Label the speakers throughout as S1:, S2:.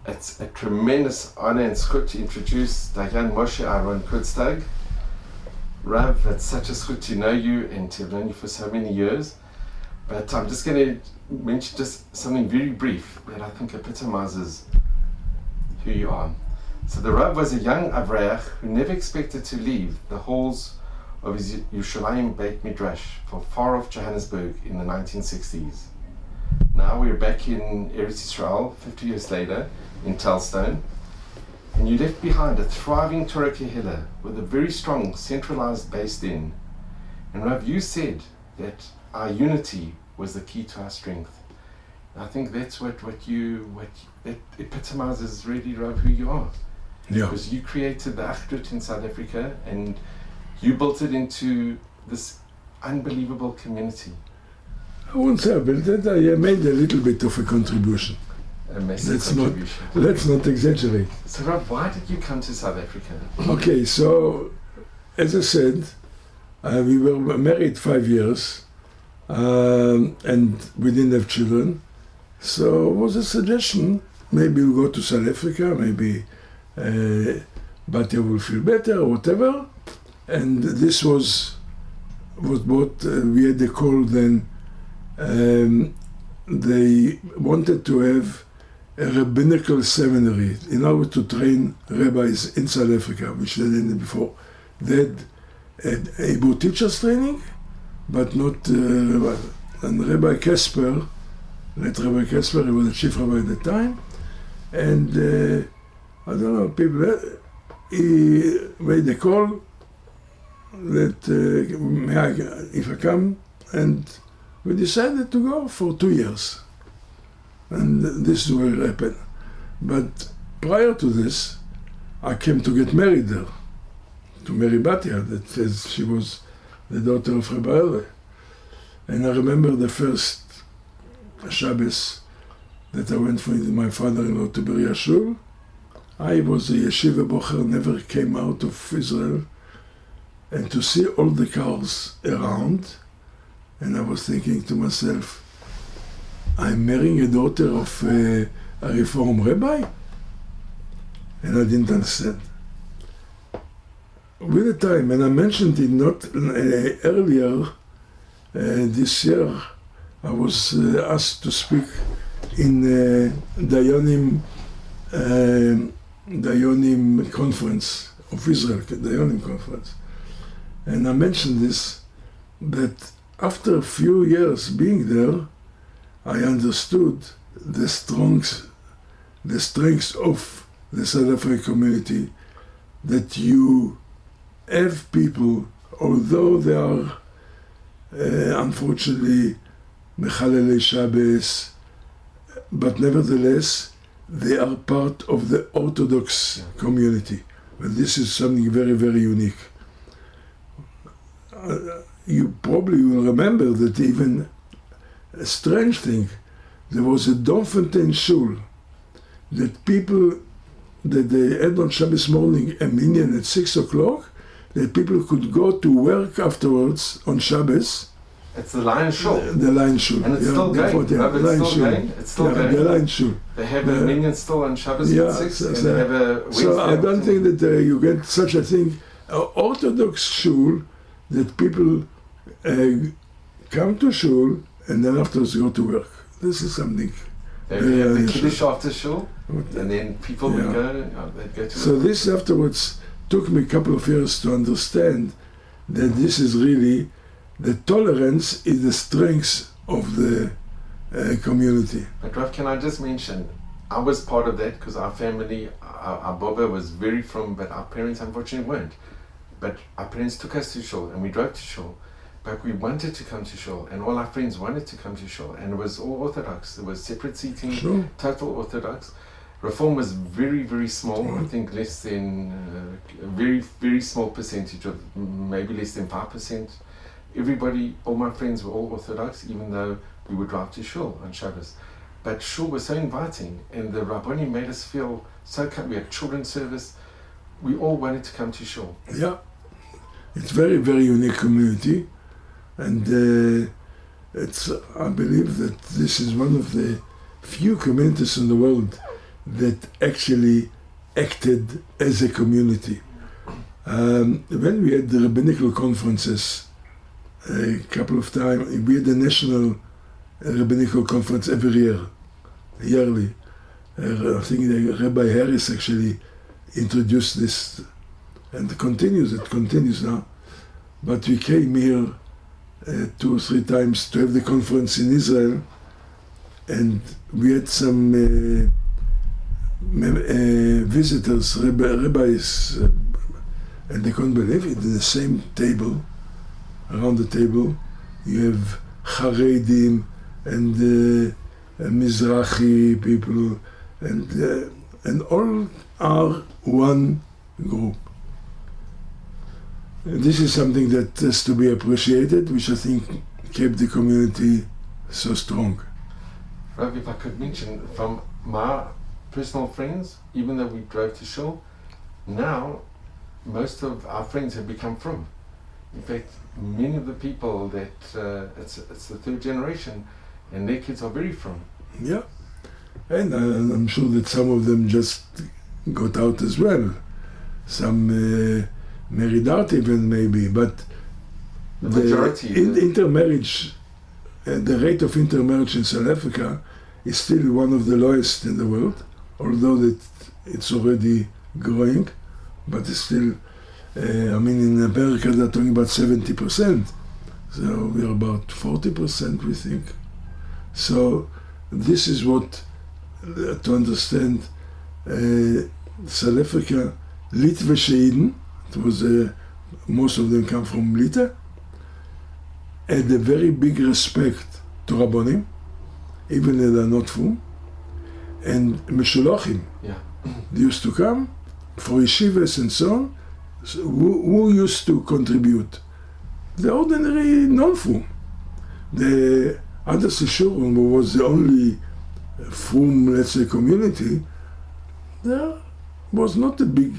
S1: It's a tremendous honor and schut to introduce Dayan Moshe Kurtstag. Rav, it's such a schut to know you and to have known you for so many years. But I'm just going to mention just something very brief that I think epitomizes who you are. So the Rav was a young Avreach who never expected to leave the halls of his Yerushalayim Beit Midrash for far off Johannesburg in the 1960s. Now we're back in Eretz Yisrael 50 years later in Telstone, and you left behind a thriving Torah Kehillah with a very strong centralized Beis Din. And Rav, you said that our unity was the key to our strength. And I think that's what it epitomizes really, Rav, who you are.
S2: Yeah.
S1: Because you created the Achdut in South Africa and you built it into this unbelievable community.
S2: I won't say I built it, I made a little bit of a contribution.
S1: A massive contribution.
S2: Let's not exaggerate.
S1: So Rav, why did you come to South Africa?
S2: Okay, so as I said, we were married 5 years and we didn't have children. So it was a suggestion, maybe we'll go to South Africa, maybe Batya will feel better or whatever. And this was what we had a call then. They wanted to have a rabbinical seminary in order to train rabbis in South Africa, which they didn't before. They had Hebrew teachers training, but not rabbi. And Rabbi Kasper, late Rabbi Kasper, he was the chief rabbi at the time, and I don't know, people, he made a call that if I come, and we decided to go for 2 years. And this is where it happened. But prior to this, I came to get married there, to marry Batya, that says she was the daughter of Rabbi Harav. And I remember the first Shabbos that I went with my father-in-law to Beria Shul. I was a yeshiva bocher, never came out of Israel, and to see all the cars around, and I was thinking to myself, I'm marrying a daughter of a Reform rabbi? And I didn't understand. With the time, and I mentioned it not earlier this year, I was asked to speak in Dayanim conference of Israel, Dayanim conference. And I mentioned this, that after a few years being there, I understood the strengths of the South African community, that you have people, although they are unfortunately Mechalelei Shabbos, but nevertheless they are part of the Orthodox community. But this is something very, very unique. You probably will remember that even a strange thing, there was a Domfontein Shul that people, that they had on Shabbos morning a minyan at 6 o'clock, that people could go to work afterwards on Shabbos.
S1: It's the Lion Shul.
S2: The Lion Shul.
S1: And it's still going. It's still going.
S2: The Lion Shul.
S1: They have a minyan still on Shabbos at 6, and they have a Wednesday.
S2: So I don't think that you get such a thing. Orthodox Shul, that people come to Shul and then afterwards go to work. This is something.
S1: They have the Kiddush after Shul, and then people would go, they'd go to
S2: So
S1: work.
S2: this afterwards took me a couple of years to understand that this is really, the tolerance is the strength of the community.
S1: But Rav, can I just mention, I was part of that because our family, our Baba was very from, but our parents unfortunately weren't. But our parents took us to Shul and we drove to Shul. But we wanted to come to Shul, and all our friends wanted to come to Shul, and it was all Orthodox. There was separate seating,
S2: Sure.
S1: total Orthodox. Reform was very, very small. I think less than a very, very small percentage of maybe less than 5%. Everybody, all my friends were all Orthodox, even though we would drive to Shul on Shabbos. But Shul was so inviting, and the Rabboni made us feel so comfortable. We had children's service. We all wanted to come to Shul.
S2: Yeah, it's very, very unique community. And I believe that this is one of the few communities in the world that actually acted as a community. When we had the rabbinical conferences a couple of times, we had a national rabbinical conference every year, yearly. I think Rabbi Harris actually introduced this, and it continues now. But we came here 2 or 3 times to have the conference in Israel, and we had some visitors, rabbis, and they couldn't believe it. In the same table, around the table, you have Haredim and Mizrahi people, and all are one group. This is something that has to be appreciated, which I think kept the community so strong.
S1: Rav, if I could mention, from my personal friends, even though we drove to Shul, now most of our friends have become from. In fact, many of the people that it's the 3rd generation, and their kids are very from.
S2: Yeah, and I'm sure that some of them just got out as well. Some married out even maybe, but
S1: the majority.
S2: Intermarriage, the rate of intermarriage in South Africa is still one of the lowest in the world, although that it's already growing, but it's still, in America they're talking about 70%, so we're about 40%, we think. So this is what, to understand, South Africa, Litve Sheiden, it was most of them come from Lita, had a very big respect to Rabbonim, even if they're not from, and Meshulachim.
S1: Yeah.
S2: They used to come for yeshivas and so on. So who used to contribute? The ordinary non-frum. The other Sishurim, who was the only frum, let's say, community, there was not a big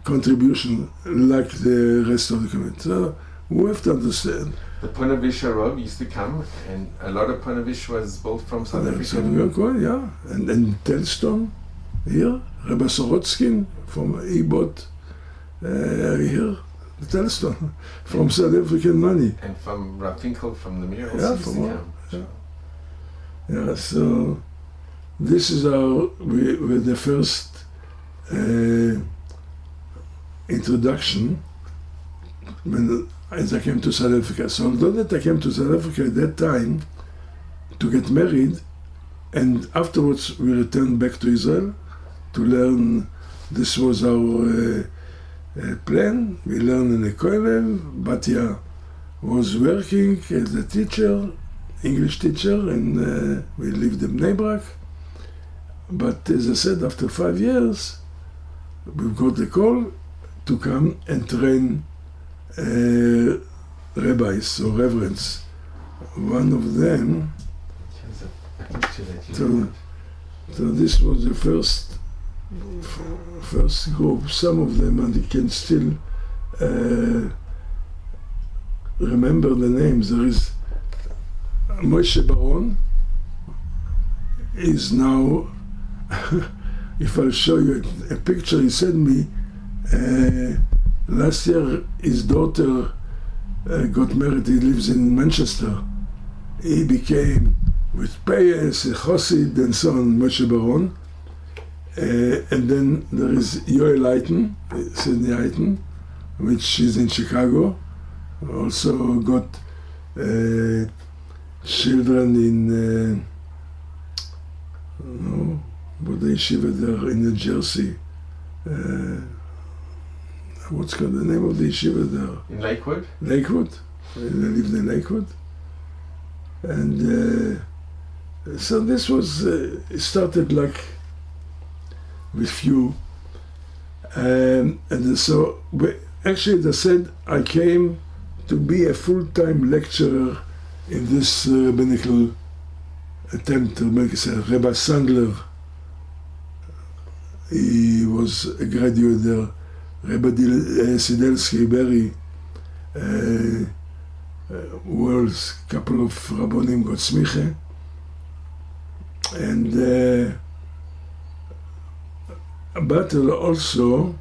S2: contribution like the rest of the community. So we have to understand.
S1: The Ponevezher Rav used to come, and a lot of Ponevezher was built from South Africa.
S2: Yeah, and Telston here, Rebbe Sorotskin from Ebot here, Telston, from South African money.
S1: And from Rav Finkel from the Mirrors
S2: Yeah,
S1: used to
S2: from
S1: come.
S2: Yeah, so this is with the first introduction as I came to South Africa. So although that I came to South Africa at that time to get married, and afterwards we returned back to Israel to learn. This was our plan. We learned in the Kollel. Batya was working as a teacher, English teacher, and we lived in Bnei Brak. But as I said, after 5 years, we got a call to come and train rabbis or reverends. One of them, so this was the first group. Some of them, and you can still remember the names. There is Moshe Baron, is now, if I'll show you a picture he sent me, last year his daughter got married. He lives in Manchester. He became with Beis, Chosid, and so on, Moshe Baron. And then there is Yoel Eiten, Sidney Eiten, which is in Chicago. Also got children in but the yeshiva there in New Jersey. What's called the name of the yeshiva there?
S1: In Lakewood?
S2: Lakewood. They lived in Lakewood. And so this was, it started like with few. And so, actually they said I came to be a full-time lecturer in this rabbinical attempt to make it. Rabbi Sandler, he was a graduate there. Rabbi Sidelsky Berry, was a couple of rabbonim got smiche, and but also,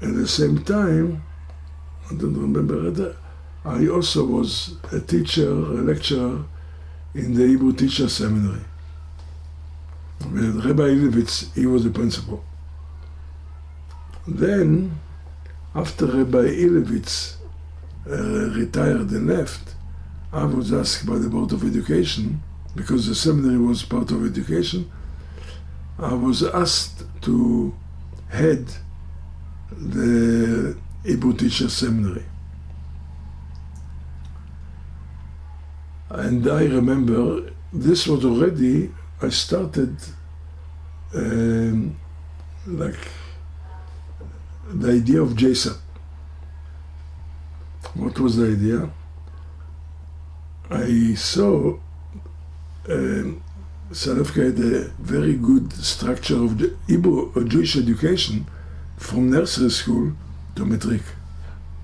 S2: at the same time, I don't remember it, I also was a teacher, a lecturer in the Hebrew Teacher Seminary. With Rabbi Ilevitz, he was the principal. Then, after Rabbi Ilevitz retired and left, I was asked by the Board of Education, because the seminary was part of education, I was asked to head the Hebrew Teacher Seminary. And I remember this was already, I started like the idea of JSAP. What was the idea? I saw South Africa had a very good structure of Hebrew or Jewish education from nursery school to matric.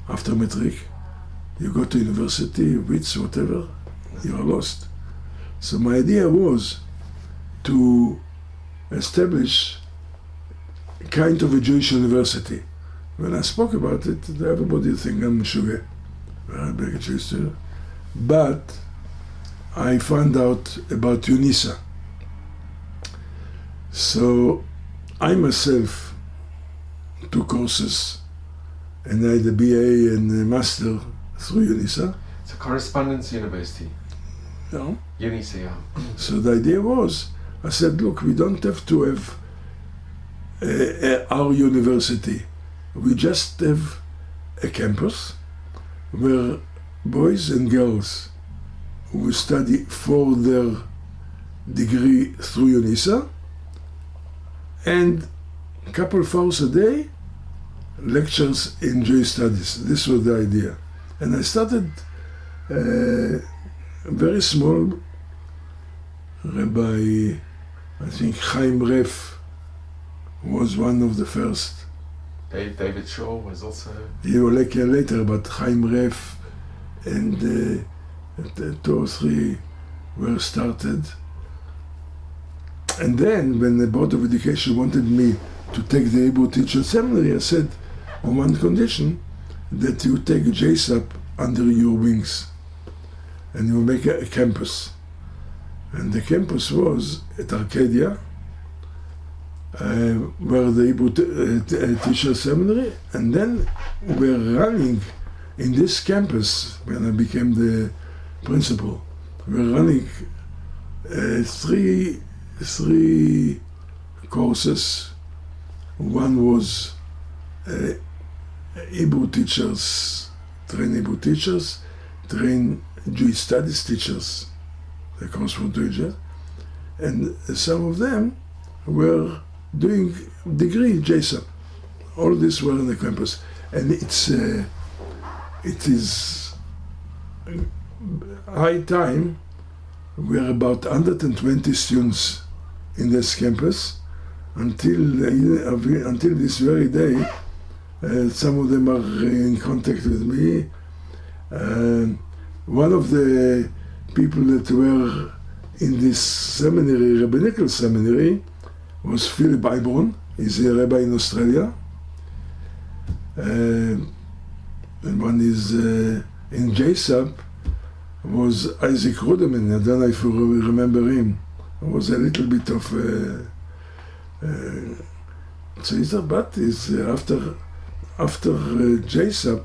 S2: After matric, you go to university, WITS, whatever, you are lost. So my idea was to establish a kind of a Jewish university. When I spoke about it, everybody think I'm Moshe, very big Jewish student. But I found out about UNISA. So I myself took courses and I had a BA and a master through UNISA.
S1: It's a correspondence university.
S2: No.
S1: UNISA, yeah.
S2: So the idea was, I said, look, we don't have to have our university. We just have a campus where boys and girls who study for their degree through UNISA, and a couple of hours a day, lectures in Jewish studies. This was the idea. And I started very small. Rabbi, I think Chaim Ref was one of the first.
S1: David Shaw was also...
S2: He will like later, but Chaim Ref and 2 or 3 were started. And then, when the Board of Education wanted me to take the Hebrew Teacher Seminary, I said, on one condition, that you take JSAP under your wings, and you make a campus. And the campus was at Arcadia, where the Hebrew Teacher Seminary, and then we're running in this campus, when I became the principal, we're running three courses. One was Hebrew teachers, train Hebrew teachers, train Jewish studies teachers, the course for Jewish, and some of them were doing degree JSAP. All this were on the campus, and it is high time. We are about 120 students in this campus until this very day. Some of them are in contact with me. One of the people that were in this seminary, rabbinical seminary, was Philip Ibron. He's a rabbi in Australia. And one is in JSAP was Isaac Ruderman. I don't know if you remember him. He was a little bit of but is after JSAP,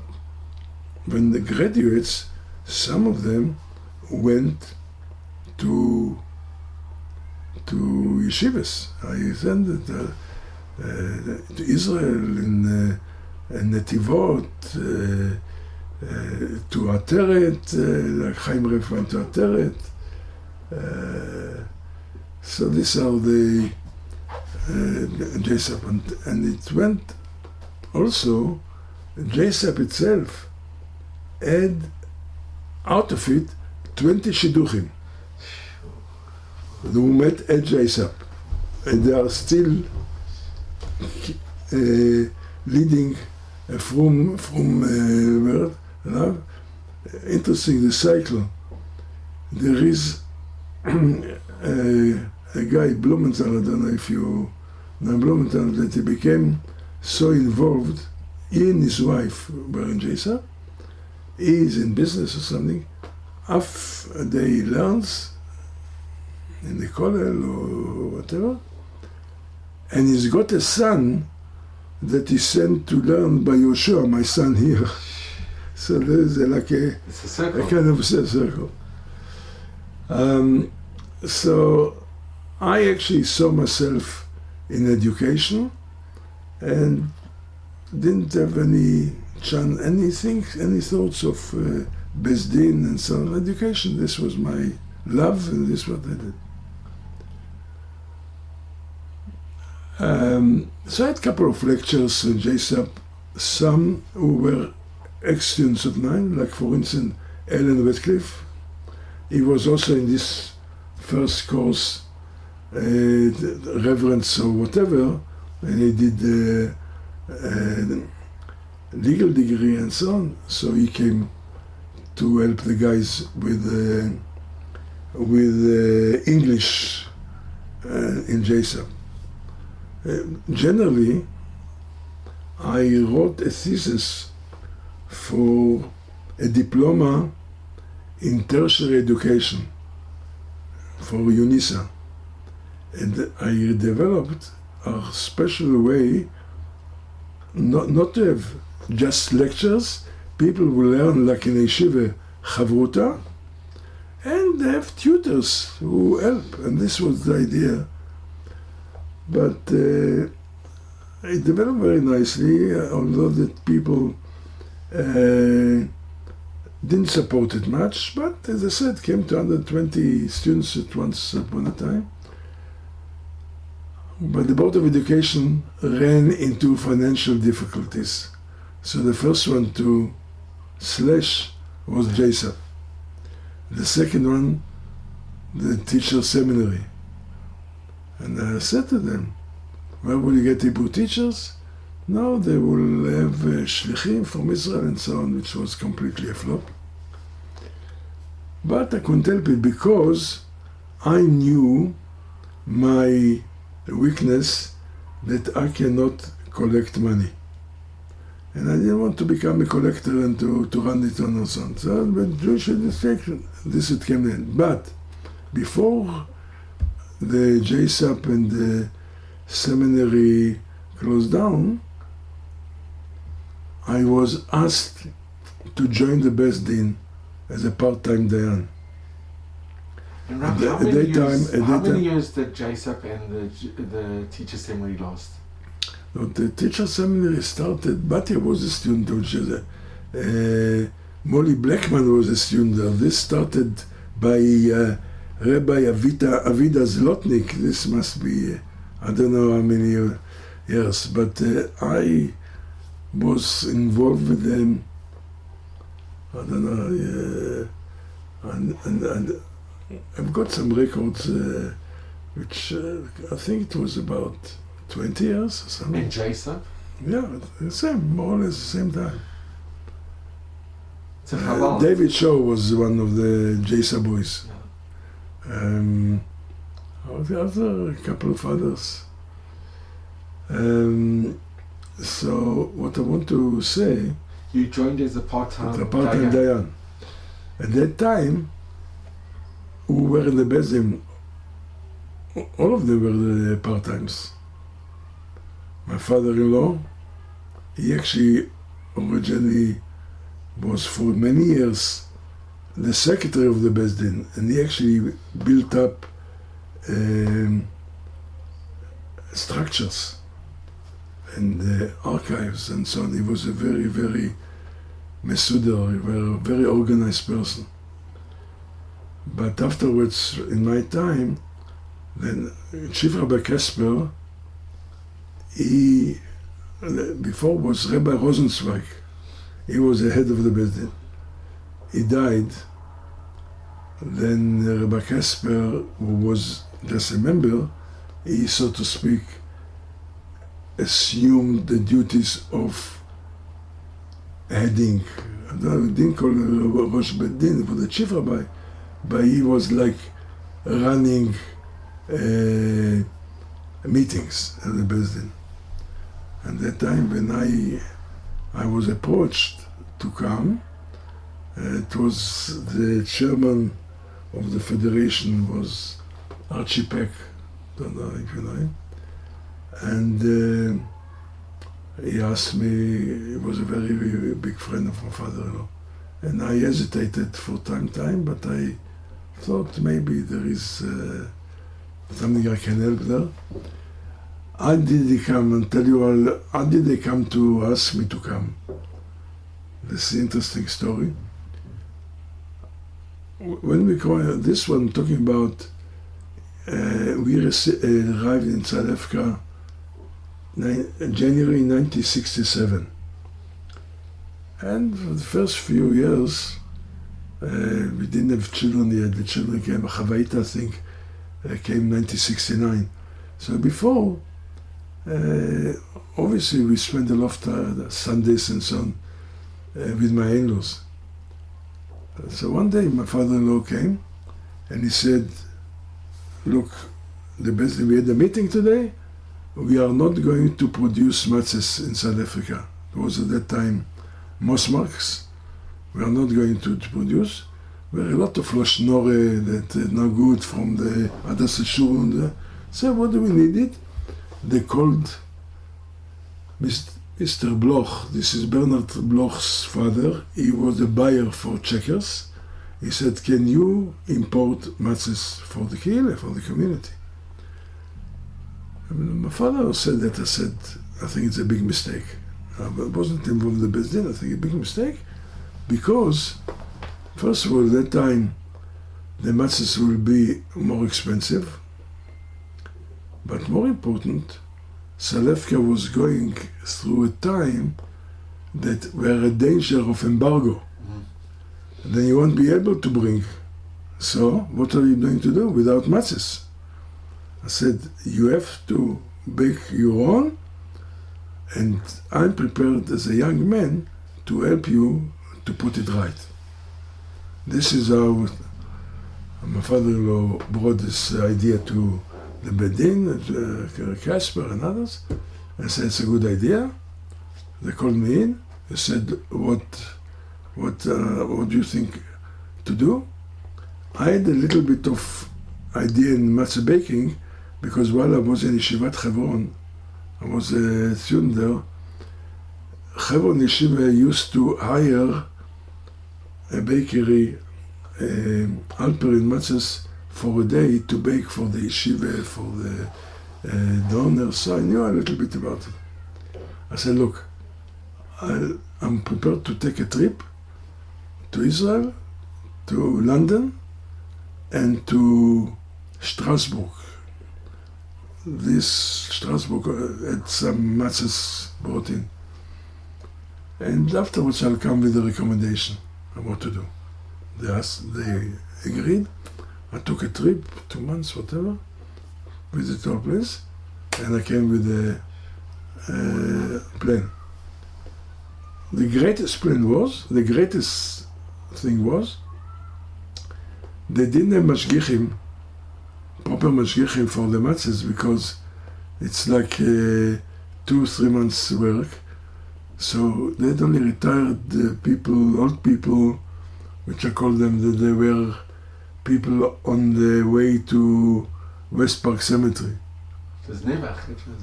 S2: when the graduates, some of them went to yeshivas. I sent to Israel, in Netivot, to Ateret, like Chaim Ref went to Ateret. So these are the JSAP, and it went also, JSAP itself had out of it 20 shidduchim who met at JSAP, and they are still leading from where, interesting, the cycle. There is a guy, Blumenthal, I don't know if you Blumenthal, that he became so involved. He and his wife were in JSA. He is in business or something. After they learns in the kollel or whatever, and he's got a son that he sent to learn by Yoshua, my son here. So there's
S1: It's a circle.
S2: a kind of circle. So I actually saw myself in education and didn't have any thoughts of Beis Din and so on. Education, this was my love and this is what I did. So I had a couple of lectures in JSAP, some who were ex-students of mine, like for instance, Alan Radcliffe. He was also in this first course, reverence or whatever, and he did legal degree and so on. So he came to help the guys with English in JSAP. Generally, I wrote a thesis for a diploma in tertiary education for UNISA. And I developed a special way not to have just lectures. People will learn like in yeshiva chavruta, and they have tutors who help. And this was the idea. But it developed very nicely, although that people didn't support it much. But as I said, came to 120 students at once upon a time. But the Board of Education ran into financial difficulties. So the first one to slash was JSAP. The second one, the teacher seminary. And I said to them, where will you get Hebrew teachers? No, they will have shlichim from Israel and so on, which was completely a flop. But I couldn't help it because I knew my weakness that I cannot collect money. And I didn't want to become a collector and to run it on or something. So when Jewish administration, this it came in. But before the JSAP and the seminary closed down, I was asked to join the Beis Din as a part-time dayan.
S1: And Rabbi, how many years did JSAP and the teacher seminary last?
S2: No, the teacher seminary started, Batya was a student, which is Molly Blackman was a student there. This started by Rabbi Avida Zlotnik. This must be, I don't know how many years, but I was involved with them, I don't know, and I've got some records, which I think it was about 20 years or something.
S1: In JSAP?
S2: Yeah, the same, more or less the same time.
S1: So how long?
S2: David Shaw was one of the JSAP boys.
S1: Yeah.
S2: A couple of others. So what I want to say,
S1: You joined as a part-time dayan.
S2: dayan. At that time, who were in the Beis Din, all of them were the part-times. My father-in-law, he actually originally was for many years the secretary of the Beis Din, and he actually built up structures and archives and so on. He was a very, very mesudar, very organized person. But afterwards, in my time, then Chief Rabbi Kasper, he before was Rabbi Rosenzweig. He was the head of the Beis Din. He died. Then Rabbi Kasper, who was just a member, he, so to speak, assumed the duties of heading. We didn't call him Rosh Beis Din for the chief rabbi, but he was like running meetings at the Beis Din. And that time when I was approached to come, it was the chairman of the federation was Archie Peck, don't know if you know him, and he asked me, he was a very, very big friend of my father-in-law, and I hesitated for time, but I thought maybe there is something I can help there. How did they come and tell you all, how did they come to ask me to come? This is an interesting story. When we call this one talking about, we arrived in South Africa January 1967. And for the first few years, we didn't have children yet. The children came, Chavaita, I think, came 1969. So before, obviously we spent a lot of Sundays and so on with my in-laws. So one day my father-in-law came and he said, look, we had a meeting today. We are not going to produce matzahs in South Africa. It was at that time Mosmarks. We are not going to produce. There are a lot of Loshnore that are not good from the Adas Shur. So what do we need it? They called Mr. Bloch. This is Bernard Bloch's father. He was a buyer for Checkers. He said, can you import matzahs for the Kehillah, for the community? And my father said that. I said, I think it's a big mistake. I wasn't involved in the Beis Din. I think a big mistake because, first of all, at that time, the matzahs will be more expensive. But more important, South Africa was going through a time that were a danger of embargo. Then you won't be able to bring. So what are you going to do without matzahs? I said, you have to bake your own, and I'm prepared as a young man to help you to put it right. This is how my father-in-law brought this idea to the Beis Din, Casper and others, and said it's a good idea. They called me in. They said, what do you think to do? I had a little bit of idea in matzah baking because while I was in Yeshivat Hebron, I was a student there. Hebron Yeshiva used to hire a bakery, Alperin matzahs, for a day to bake for the yeshiva, for the donors. So I knew a little bit about it. I said, look, I'm prepared to take a trip to Israel, to London, and to Strasbourg. This Strasbourg had some matzahs brought in. And afterwards I'll come with a recommendation on what to do. They agreed. I took a trip, 2 months, whatever, visit our place, and I came with a plane. The greatest thing was, they didn't have mashgichim, proper mashgichim for the matzahs because it's like 2-3 months work. So they'd only retired people, old people, which I call them, that they were people on the way to West Park Cemetery.
S1: It was Nebach.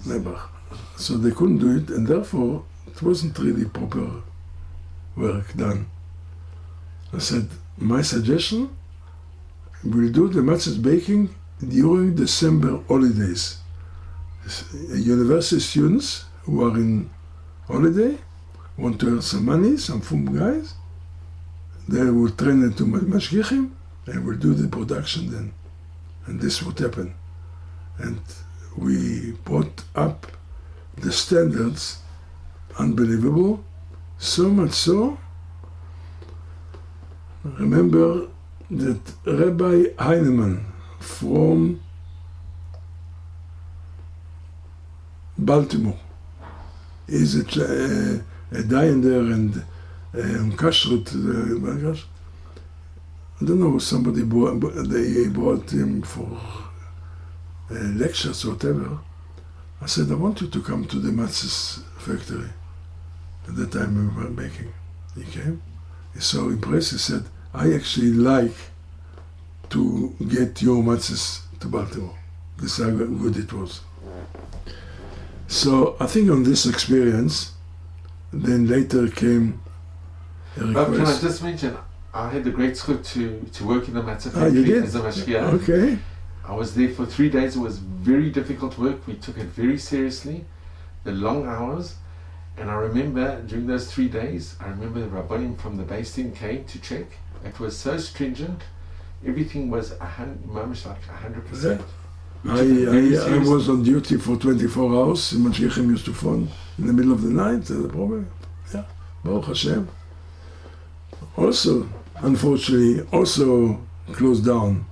S2: Nebach. So they couldn't do it, and therefore it wasn't really proper work done. I said, my suggestion, we'll do the matzahs baking during December holidays. University students who are in holiday want to earn some money, some fum guys, they will train them to mashgichim, and we'll do the production then. And this would happen. And we brought up the standards, unbelievable, so much so. Remember that Rabbi Heinemann from Baltimore is a dying there and kashrut. I don't know, they brought him for lectures or whatever. I said, I want you to come to the matzahs factory. At that time we were making. He came. He's so impressed. He said, I actually like to get your matzahs to Baltimore. This is how good it was. So I think on this experience, then later came a request.
S1: Can I just mention, I had the great zchut to work in the matzah factory
S2: you did?
S1: as a mashgiach.
S2: Okay.
S1: I was there for 3 days. It was very difficult work. We took it very seriously, the long hours. And I remember during those 3 days, I remember the Rabbanim from the Beis team came to check. It was so stringent. Everything was almost like 100%.
S2: I was on duty for 24 hours. Mashiachim used to phone in the middle of the night. The problem, yeah, Baruch Hashem. Also, unfortunately, also closed down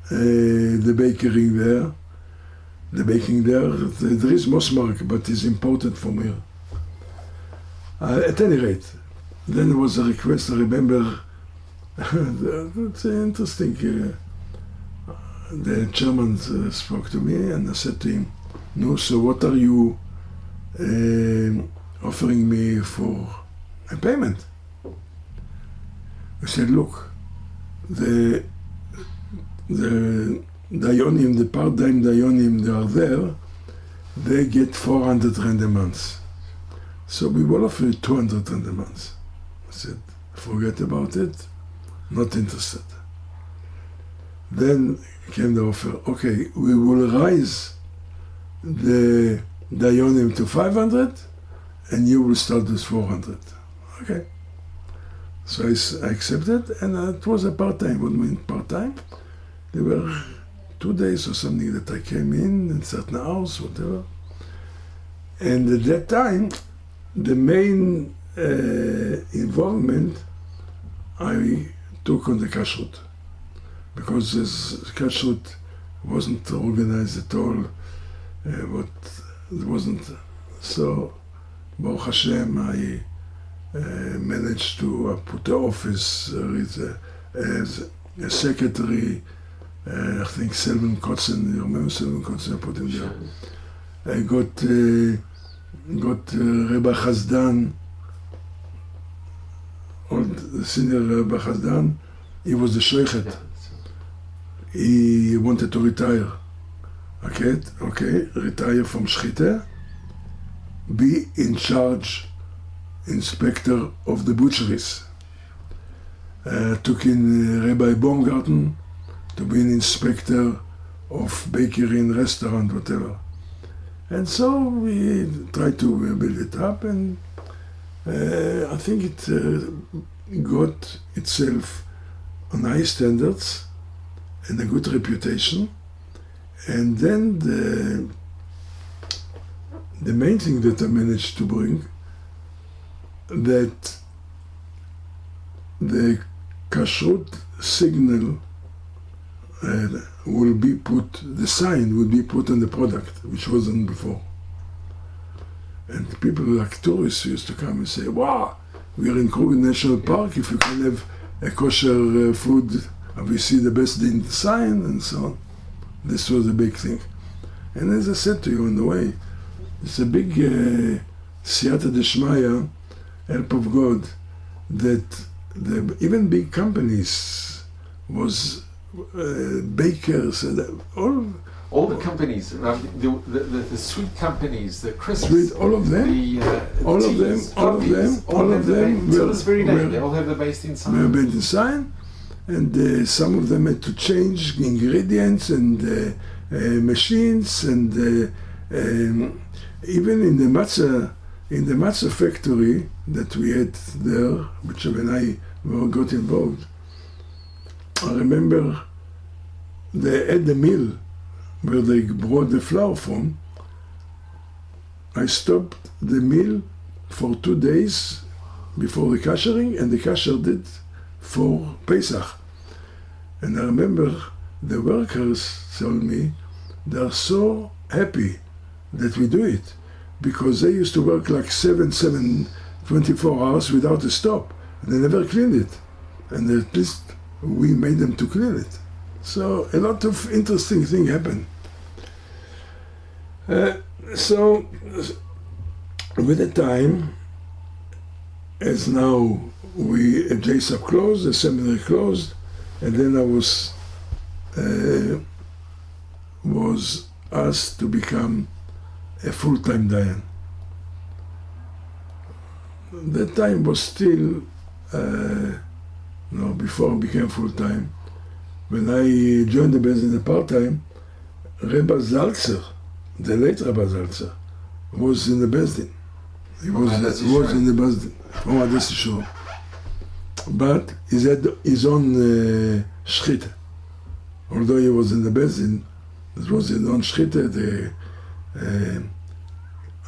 S2: the bakery there. The baking there. There is Mosmark, but it's imported from here. At any rate, then there was a request. I remember. It's interesting. The chairman spoke to me and I said to him, no, so what are you offering me for a payment? I said, look, the Dayonim, the part-time Dayonim, they are there, they get 400 rand a month. So we will offer you 200 rand a month. I said, forget about it, not interested. Then came the offer, okay, we will raise the Dayonim to 500 and you will start with 400. Okay. So I accepted and it was a part-time. What meant part-time? There were 2 days or something that I came in certain hours, whatever. And at that time, the main involvement I took on the kashrut. Because this kashrut wasn't organized at all, but it wasn't. So, Baruch Hashem, I managed to put the office, as a secretary, I think Selman Kotzen, you remember Selman Kotzen, I put him there. I got Rabbi Chazdan, the senior Rabbi Chazdan, he was the shoichet. Yeah. He wanted to retire. Okay, retire from Shchita, be in charge, inspector of the butcheries. Took in Rabbi Baumgarten to be an inspector of bakery and restaurant, whatever. And so we tried to build it up, and I think it got itself on high standards and a good reputation. And then the main thing that I managed to bring, that the kashrut signal will be put, the sign will be put on the product, which wasn't before. And people like tourists used to come and say, wow, we are in Kruger National Park, if you can have a kosher food, and we see the best in the sign, and so on. This was a big thing. And as I said to you on the way, it's a big siyata deshmaya, help of God, that even big companies was bakers,
S1: all the companies, the sweet companies, the crisps,
S2: all of them, all of them
S1: were this very day. They all have the based in sign.
S2: Were based in sign, and some of them had to change ingredients and machines, and even in the matzah factory that we had there, which when I got involved, I remember they had the mill where they brought the flour from. I stopped the mill for 2 days before the kashering, and the kasher did for Pesach. And I remember the workers told me they are so happy that we do it, because they used to work like 24 hours without a stop. They never cleaned it, and at least we made them to clean it. So a lot of interesting things happened. So, with the time, as now JSAP closed, the seminary closed, and then I was asked to become a full-time Dayan. The time was still, before I became full-time. When I joined the Beis in the part-time, Rabbi Zalzer, the late Rabbi Zalzer, was in the Beis Din. He was in the Beis Din, from Hades Shor. But he had his own shchita. Although he was in the Beis Din, it was his own shchita, the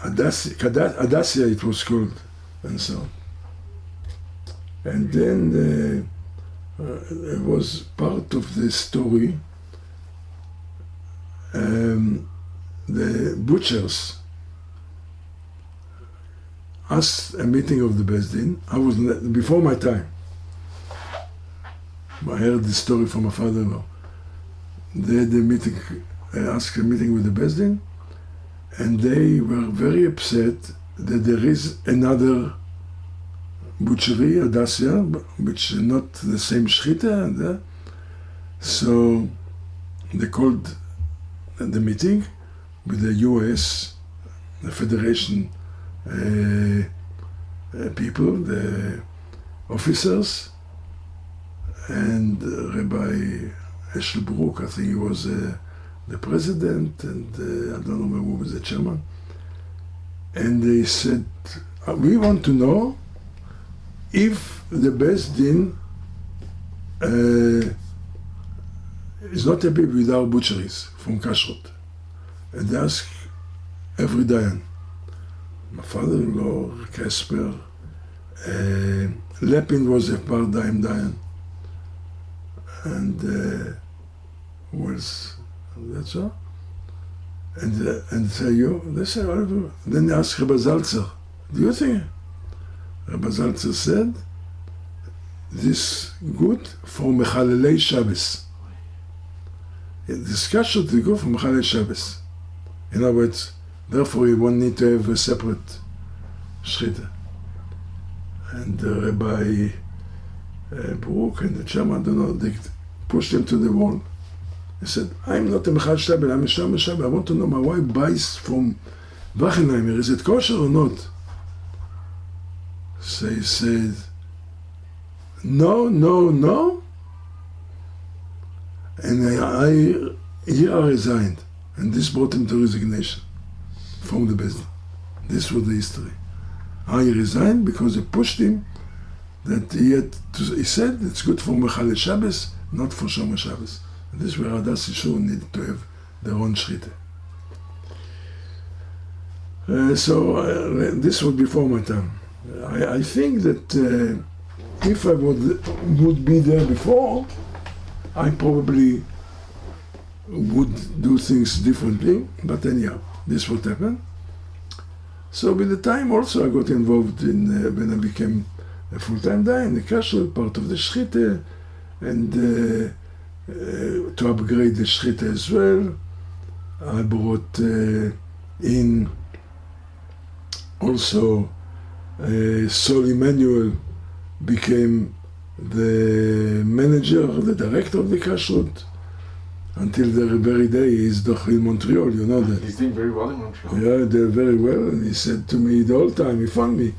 S2: Hadassia it was called, and so on. And then it was part of the story. The butchers asked a meeting of the Beis Din. I was before my time. I heard this story from my father-in-law. They had asked a meeting with the Beis Din, and they were very upset that there is another butchery, Hadassia, which is not the same shchita. So they called the meeting with the US, the Federation people, the officers, and Rabbi Eshelbrook, I think he was the president, and I don't remember who was the chairman. And they said, we want to know if the Beis Din is not happy with our butcheries from Kashrut. And they asked every Dayan. My father-in-law, Casper, Lepin was a part-time Dayan. And who else? That's all. And they said, then they asked Rabbi Zalzer, do you think? Rabbi Zalzer said, this good for Mechalelei Shabbos. This kashrut is good for Mechalelei Shabbos. In other words, therefore you won't need to have a separate shchita. And Rabbi Baruch and the chairman, I don't know, they pushed him to the wall. He said, I'm not a Mechalel Shabbos, I'm a Shomer Shabbos. I want to know my wife Beis from Wachenheimer, is it kosher or not? So he said, no. And I resigned. And this brought him to resignation from the Beis Din. This was the history. I resigned because they pushed him that he said it's good for Mechalel Shabbos, not for Shomer Shabbos. And this is where Hadass Yeshua needed to have their own shchita. So this was before my time. I think that if I would be there before, I probably would do things differently, but anyhow, this is what happened. So with the time also I got involved in, when I became a full-time Dayan, the kashrut, part of the shchita, and to upgrade the shchita as well. I brought in also Sol Emmanuel became the manager, the director of the kashrut, until the very day he's doch in Montreal, you know that.
S1: He's doing very well in Montreal.
S2: Yeah, they're very well, and he said to me the whole time, he found me,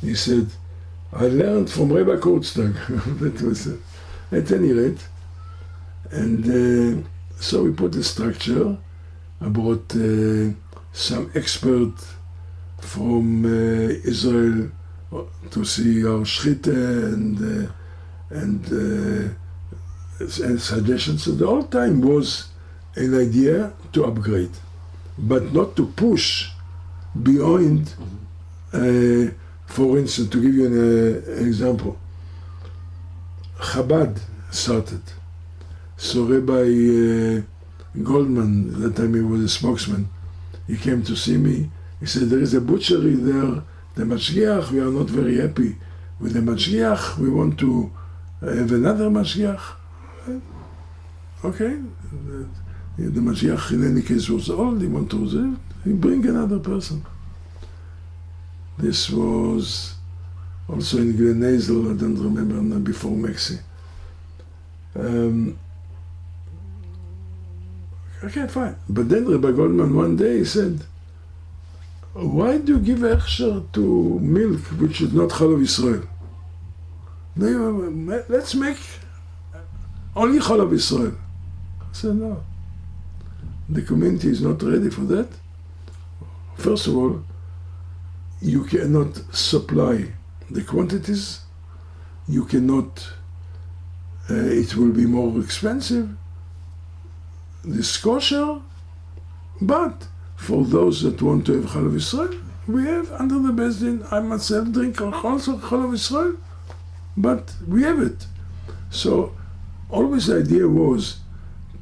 S2: he said, I learned from Rabbi Kurtstag. That was at any rate. And so we put the structure. I brought some expert from Israel to see our shchita and suggestions. So the whole time was an idea to upgrade, but not to push beyond. For instance, to give you an example, Chabad started. So Rabbi Goldman, that time he was a spokesman, he came to see me. He said, there is a butchery there, the Mashgiach, we are not very happy with the Mashgiach, we want to have another Mashgiach. Okay, The Mashiach in any case was old, he wanted to reserve, he bring another person. This was also in Glen Hazel, I don't remember now, before Mexi. Okay, fine. But then Rabbi Goldman one day said, why do you give hechsher to milk which is not Harav Israel? Let's make only Harav Israel. I said, no. The community is not ready for that. First of all, you cannot supply the quantities. You cannot, it will be more expensive. This kosher, but for those that want to have Halav Israel, we have under the Beis Din. I myself drink also Halav Israel, but we have it. So always the idea was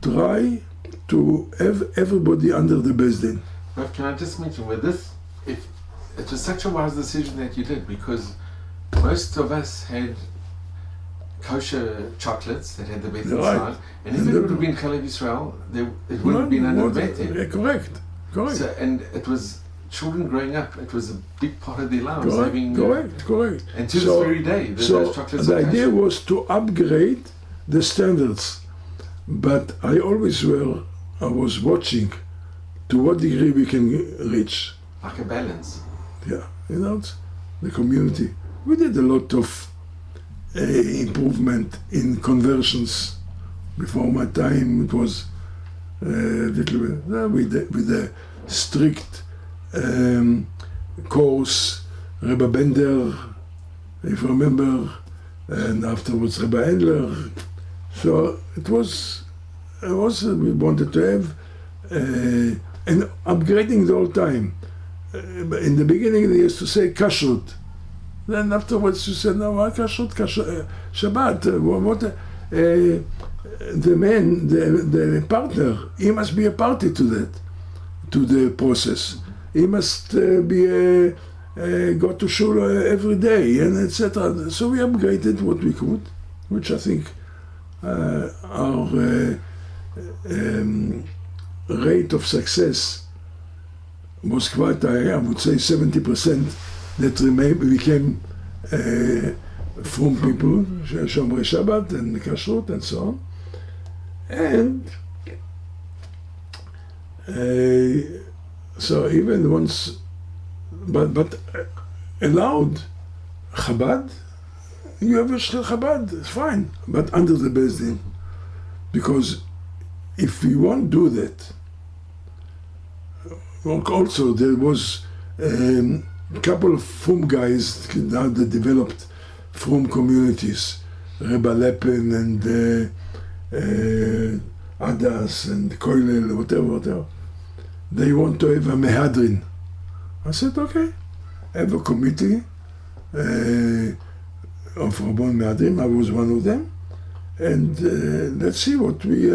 S2: try to have everybody under the Beis Din.
S1: But can I just mention with this, if it was such a wise decision that you did, because most of us had kosher chocolates that had the bet inside, and if it would have been Halav Israel, it would have been under the bet.
S2: Correct.
S1: So, and it was children growing up, it was a big part of their lives.
S2: Correct.
S1: And to this very day, those chocolates
S2: the
S1: are
S2: idea
S1: kosher.
S2: was to upgrade the standards, but I was watching to what degree we can reach.
S1: Like a balance.
S2: Yeah, the community. We did a lot of improvement in conversions. Before my time, it was little bit with a strict course. Rebbe Bender, if you remember, and afterwards Rebbe Endler. So it was we wanted to have and upgrading the whole time. In the beginning, they used to say kashrut. Then afterwards, you said, no, what kashrut? Shabbat. The man, the partner, he must be a party to that, to the process. He must go to shul every day, and etc. So we upgraded what we could, which I think our rate of success was quite high. I would say 70% that became from people, Shomrei Shabbat and Kashrut and so on. And so even once, but allowed Chabad, you have a Shel Chabad, it's fine, but under the Beis Din. Because if we won't do that, also there was a couple of Frum guys now that developed Frum communities, Rebbe Leppen and Adas and Koilel, whatever. They want to have a Mehadrin. I said, okay, have a committee of Rabban Mehadrin. I was one of them. And let's see what we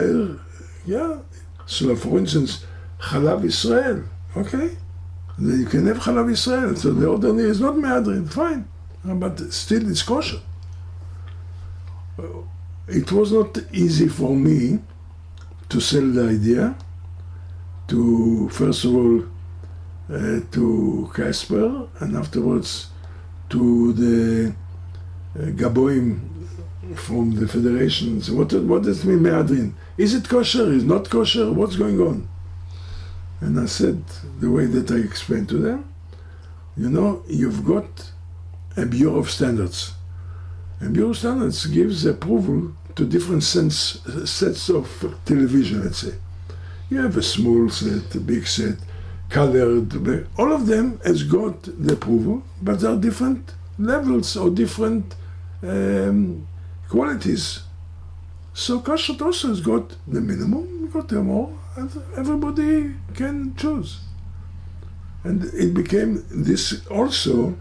S2: So for instance, Halav Israel, okay? You can have Halav Israel, so the order is not Mehadrin, fine. But still it's kosher. It was not easy for me to sell the idea to, first of all, to Casper, and afterwards to the Gaboim from the federations. What does it mean, Mehadrin? Is it kosher? Is it not kosher? What's going on? And I said, the way that I explained to them, you've got a Bureau of Standards. And Bureau of Standards gives approval to different sets of television, let's say. You have a small set, a big set, colored, all of them has got the approval, but there are different levels or different qualities. So Kashrut also has got the minimum, got the more, and everybody can choose. And it became, this also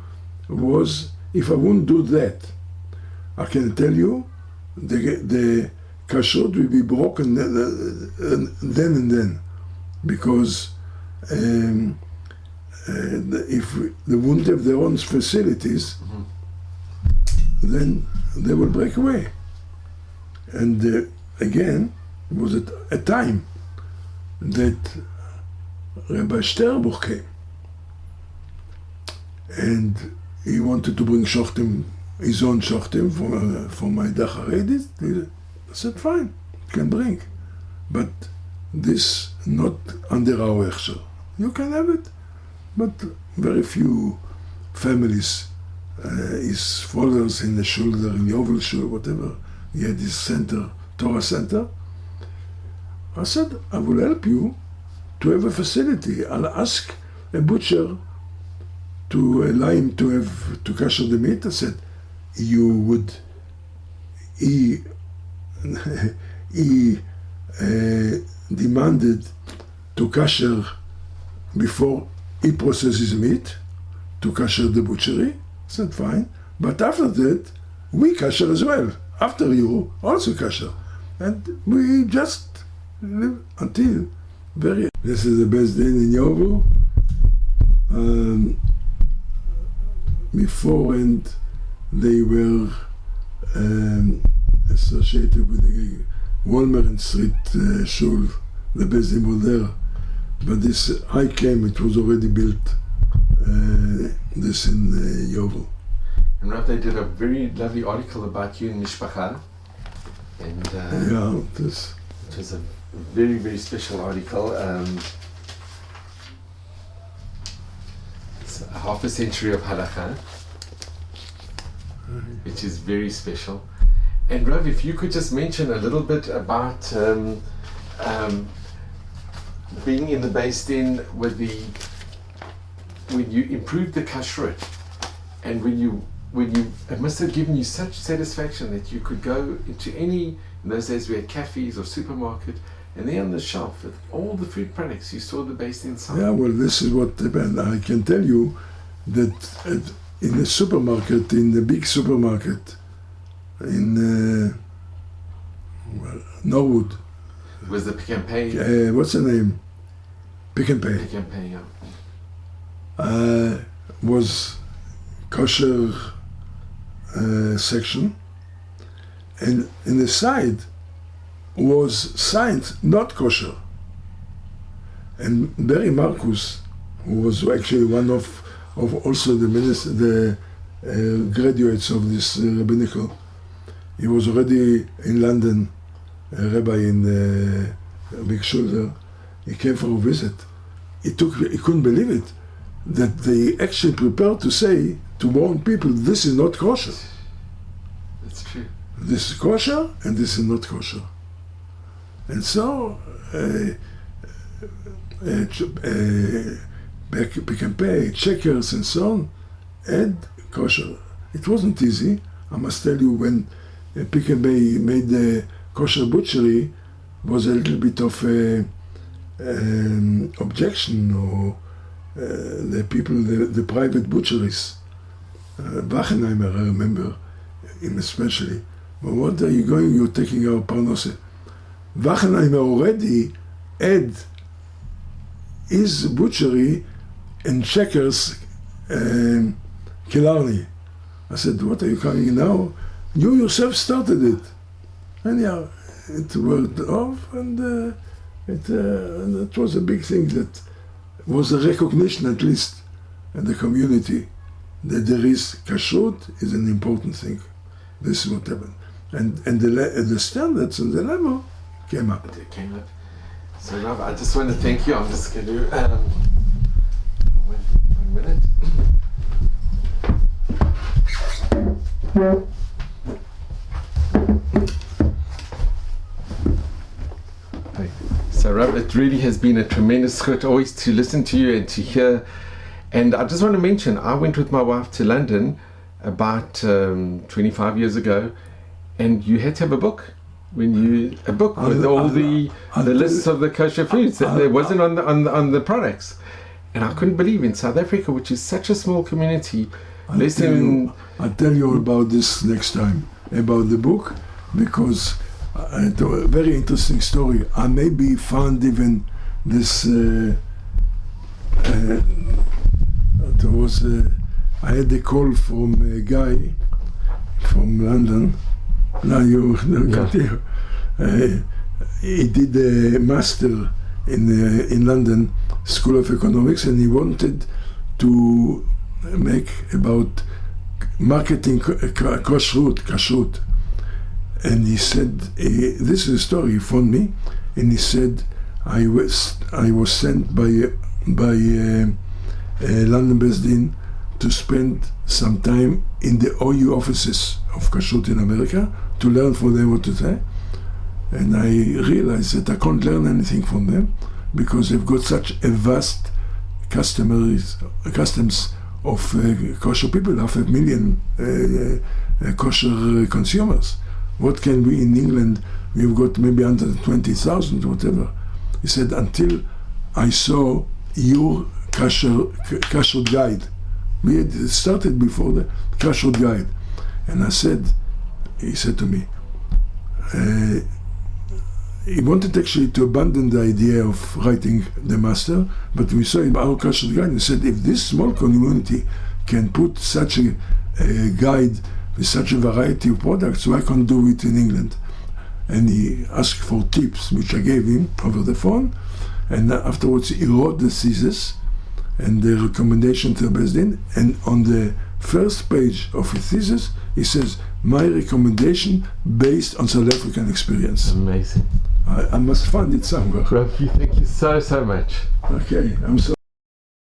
S2: was, if I wouldn't do that, I can tell you, the kashrut will be broken then and then, because if they wouldn't have their own facilities, then they will break away. And again, it was a time that Rabbi Sternbuch came. And he wanted to bring Shochtim, his own Shochtim for my Dacharedit. I said, fine, you can bring. But this not under our Hechsher. You can have it. But very few families, his fathers in the shoulder, in Yovel Shul, whatever, he had his center, Torah center. I said, I will help you to have a facility. I'll ask a butcher to allow him to kasher the meat. I said, he demanded to kasher before he processes meat, to kasher the butchery. I said, fine. But after that, we kasher as well. After you, also kasher. And we just live until very... This is the best day in Yovel. Beforehand, they were associated with the Walmart Street Shul, the best day was there. But this, I came, it was already built, this in Yovel.
S1: And Rav, they did a very lovely article about you in Mishpacha. And
S2: yeah,
S1: it was a very, very special article. It's half a century of halakha, which is very special. And Rav, if you could just mention a little bit about being in the Beis Din with when you improved the kashrut, and when you it must have given you such satisfaction that you could go into any, in those days we had cafes or supermarket, and there on the shelf with all the food products you saw the Beis Din sign.
S2: Yeah, well, this is what happened. I can tell you that in the supermarket, in the big supermarket, in Norwood.
S1: Was the Pick and Pay?
S2: What's the name? Pick and Pay.
S1: Pick and Pay, yeah.
S2: Was kosher section, and in the side was signed not kosher. And Barry Marcus, who was actually one of also the graduates of this rabbinical, he was already in London, a rabbi in the big shul there. He came for a visit. He couldn't believe it, that they actually prepared to say, to warn people, this is not kosher.
S1: That's true.
S2: This is kosher and this is not kosher. And so, Pick and Pay, Checkers and so on, and kosher. It wasn't easy. I must tell you, when Pick and Pay made the kosher butchery, was a little bit of objection, or the people, the private butcheries. Wachenheimer, I remember him especially. But what are you going? You're taking our parnose. Wachenheimer already had his butchery in Checkers, Killarney. I said, what are you coming now? You yourself started it. And yeah, it worked off, and it was a big thing. That was a recognition, at least, in the community, that there is kashrut is an important thing. This is what happened. And the standards and the level came up.
S1: It came up. So Rav, I just want to thank you. I'm just going to one minute. So Rav, it really has been a tremendous chut always to listen to you and to hear. And I just want to mention, I went with my wife to London about 25 years ago, and you had to have a book. A book with all the lists of the kosher foods that there wasn't on the products. And I couldn't believe in South Africa, which is such a small community.
S2: I'll tell you about this next time, about the book, because a very interesting story. I maybe found even this. I had a call from a guy from London. Now you got here. He did a master in London School of Economics, and he wanted to make about marketing kashrut. And he said, this is a story. He phoned me, and he said, I was sent by London Beis Din to spend some time in the OU offices of kashrut in America to learn from them what to say. And I realized that I can't learn anything from them because they've got such a vast customs of kosher people, 500,000 kosher consumers. What can we in England? We've got maybe under 20,000, whatever. He said, until I saw your kasher guide. We had started before the kasher guide. And he said to me, he wanted actually to abandon the idea of writing the master, but we saw in our kasher guide, and he said, if this small community can put such a guide with such a variety of products, why can't do it in England? And he asked for tips, which I gave him over the phone, and afterwards he wrote the thesis and the recommendation to the Beis Din, and on the first page of his thesis, he says, my recommendation based on South African experience.
S1: Amazing.
S2: I must find it somewhere.
S1: Rav, thank you so much.
S2: Okay, I'm sorry.